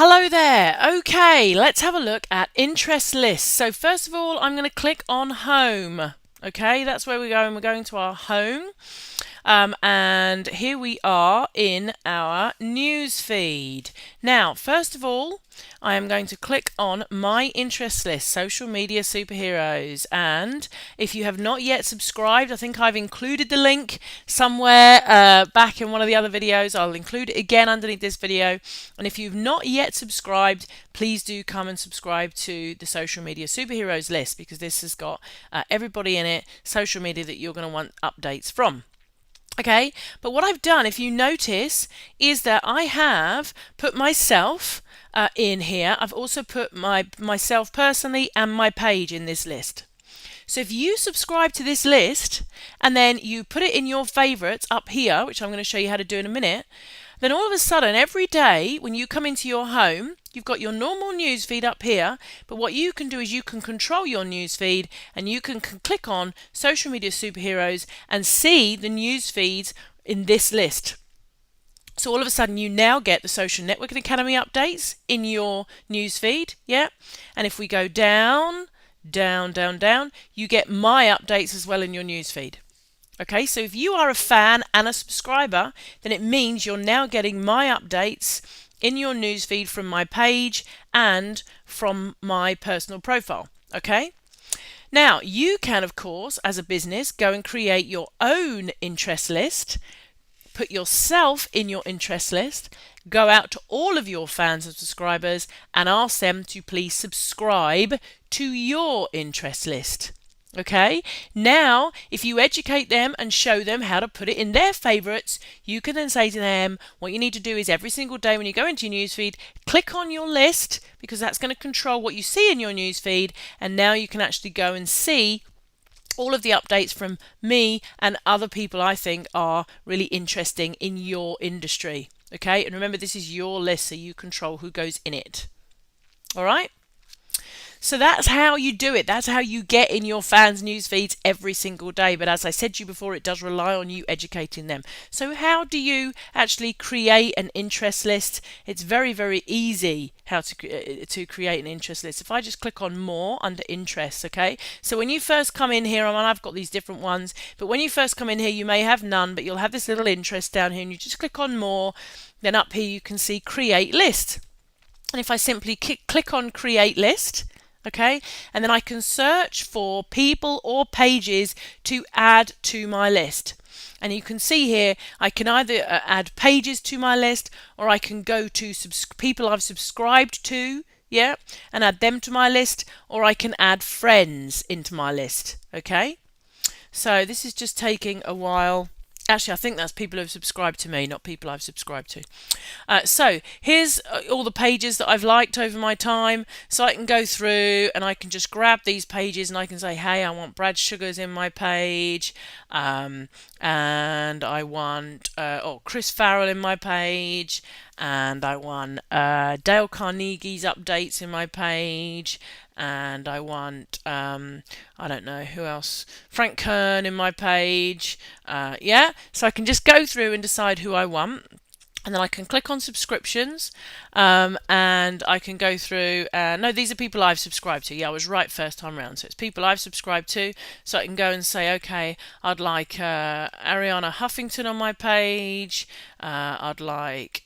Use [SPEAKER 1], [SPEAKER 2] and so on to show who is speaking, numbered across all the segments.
[SPEAKER 1] Hello there. Okay, let's have a look at interest lists. So first of all, I'm going to click on home. Okay, that's where we're going. We're going to our home. And here we are in our news feed. Now, first of all, I am going to click on my interest list, social media superheroes. And if you have not yet subscribed, I think I've included the link somewhere back in one of the other videos. I'll include it again underneath this video. And if you've not yet subscribed, please do come and subscribe to the social media superheroes list, because this has got everybody in it, social media that you're going to want updates from. Okay, but what I've done, if you notice, is that I have put myself in here. I've also put myself personally and my page in this list. So if you subscribe to this list and then you put it in your favorites up here, which I'm going to show you how to do in a minute, then all of a sudden every day when you come into your home, you've got your normal news feed up here, but what you can do is you can control your news feed and you can click on social media superheroes and see the news feeds in this list. So all of a sudden you now get the Social Networking Academy updates in your news feed, yeah? And if we go down, you get my updates as well in your news feed. Okay, so if you are a fan and a subscriber, then it means you're now getting my updates in your newsfeed from my page and from my personal profile. Okay, now you can, of course, as a business, go and create your own interest list, put yourself in your interest list, go out to all of your fans and subscribers and ask them to please subscribe to your interest list. Okay, now if you educate them and show them how to put it in their favorites, you can then say to them, what you need to do is every single day when you go into your newsfeed, click on your list, because that's going to control what you see in your newsfeed, and now you can actually go and see all of the updates from me and other people I think are really interesting in your industry. Okay, and remember, this is your list, so you control who goes in it. All right. So that's how you do it. That's how you get in your fans' news feeds every single day. But as I said to you before, it does rely on you educating them. So how do you actually create an interest list? It's very, very easy how to create an interest list. If I just click on more under interests, okay? So when you first come in here, I've got these different ones, but when you first come in here, you may have none, but you'll have this little interest down here, and you just click on more. Then up here, you can see create list. And if I simply click on create list, okay, and then I can search for people or pages to add to my list. And you can see here I can either add pages to my list, or I can go to people I've subscribed to, yeah, and add them to my list, or I can add friends into my list. Okay, so this is just taking a while. Actually, I think that's people who have subscribed to me, not people I've subscribed to. So here's all the pages that I've liked over my time. So I can go through and I can just grab these pages and I can say, hey, I want Brad Sugars in my page, and I want Chris Farrell in my page, and I want Dale Carnegie's updates in my page, and I want, I don't know who else, Frank Kern in my page, yeah, so I can just go through and decide who I want. And then I can click on subscriptions, and I can go through, no, these are people I've subscribed to. Yeah, I was right first time round. So it's people I've subscribed to. So I can go and say, okay, I'd like Ariana Huffington on my page. I'd like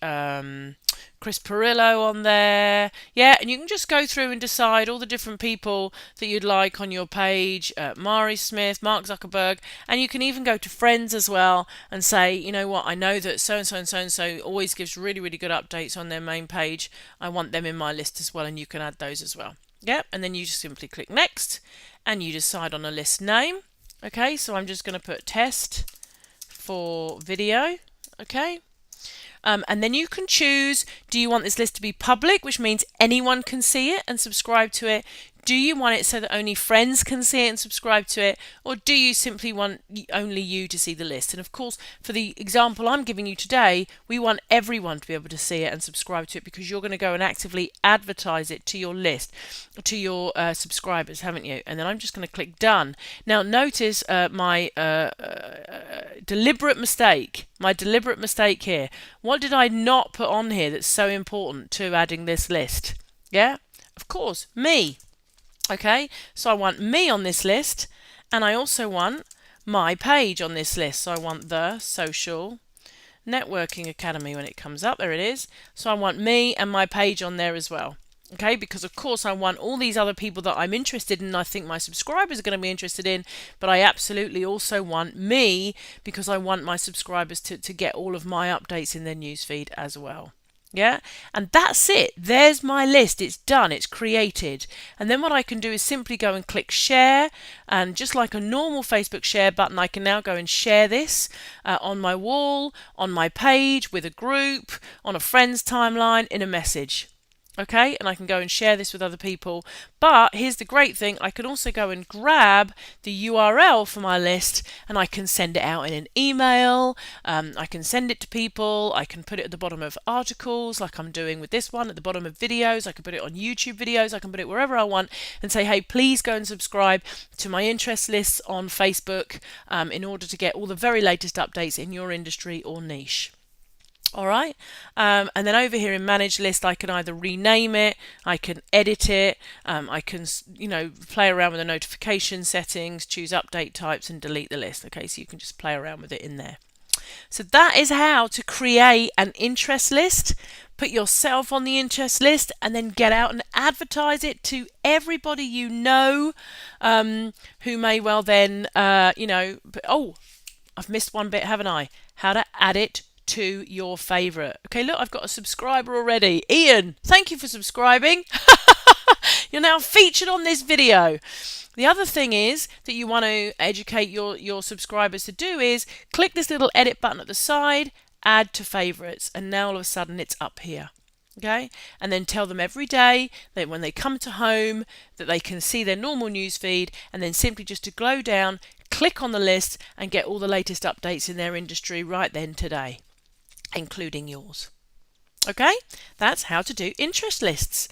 [SPEAKER 1] Chris Perillo on there. Yeah, and you can just go through and decide all the different people that you'd like on your page. Mari Smith, Mark Zuckerberg, and you can even go to friends as well and say, you know what, I know that so-and-so and so-and-so always gives really, really good updates on their main page. I want them in my list as well, and you can add those as well. Yep, and then you just simply click next, and you decide on a list name. Okay, so I'm just going to put test for video. Okay. And then you can choose, do you want this list to be public, which means anyone can see it and subscribe to it? Do you want it so that only friends can see it and subscribe to it, or do you simply want only you to see the list? And of course, for the example I'm giving you today, we want everyone to be able to see it and subscribe to it, because you're going to go and actively advertise it to your list, to your subscribers, haven't you? And then I'm just going to click done. Now notice my deliberate mistake. My deliberate mistake here. What did I not put on here that's so important to adding this list? Yeah, of course, me. Okay, so I want me on this list, and I also want my page on this list. So I want the Social Networking Academy when it comes up. There it is. So I want me and my page on there as well. Okay, because of course I want all these other people that I'm interested in, I think my subscribers are going to be interested in, but I absolutely also want me, because I want my subscribers to get all of my updates in their newsfeed as well. Yeah, and that's it. There's my list. It's done. It's created. And then what I can do is simply go and click share, and just like a normal Facebook share button, I can now go and share this on my wall, on my page, with a group, on a friend's timeline, in a message. Okay, and I can go and share this with other people. But here's the great thing, I can also go and grab the URL for my list, and I can send it out in an email. I can send it to people. I can put it at the bottom of articles like I'm doing with this one, at the bottom of videos. I can put it on YouTube videos. I can put it wherever I want and say, hey, please go and subscribe to my interest lists on Facebook in order to get all the very latest updates in your industry or niche. All right, and then over here in Manage List, I can either rename it, I can edit it, I can, play around with the notification settings, choose update types, and delete the list. Okay, so you can just play around with it in there. So that is how to create an interest list, put yourself on the interest list, and then get out and advertise it to everybody you know, who may well then, oh, I've missed one bit, haven't I? How to add it to your favorite. Okay, look, I've got a subscriber already. Ian, thank you for subscribing. You're now featured on this video. The other thing is that you want to educate your subscribers to do is click this little edit button at the side, add to favorites, and now all of a sudden it's up here. Okay, and then tell them every day that when they come to home that they can see their normal news feed, and then simply just to go down, click on the list, and get all the latest updates in their industry right then today, including yours. Okay, that's how to do interest lists.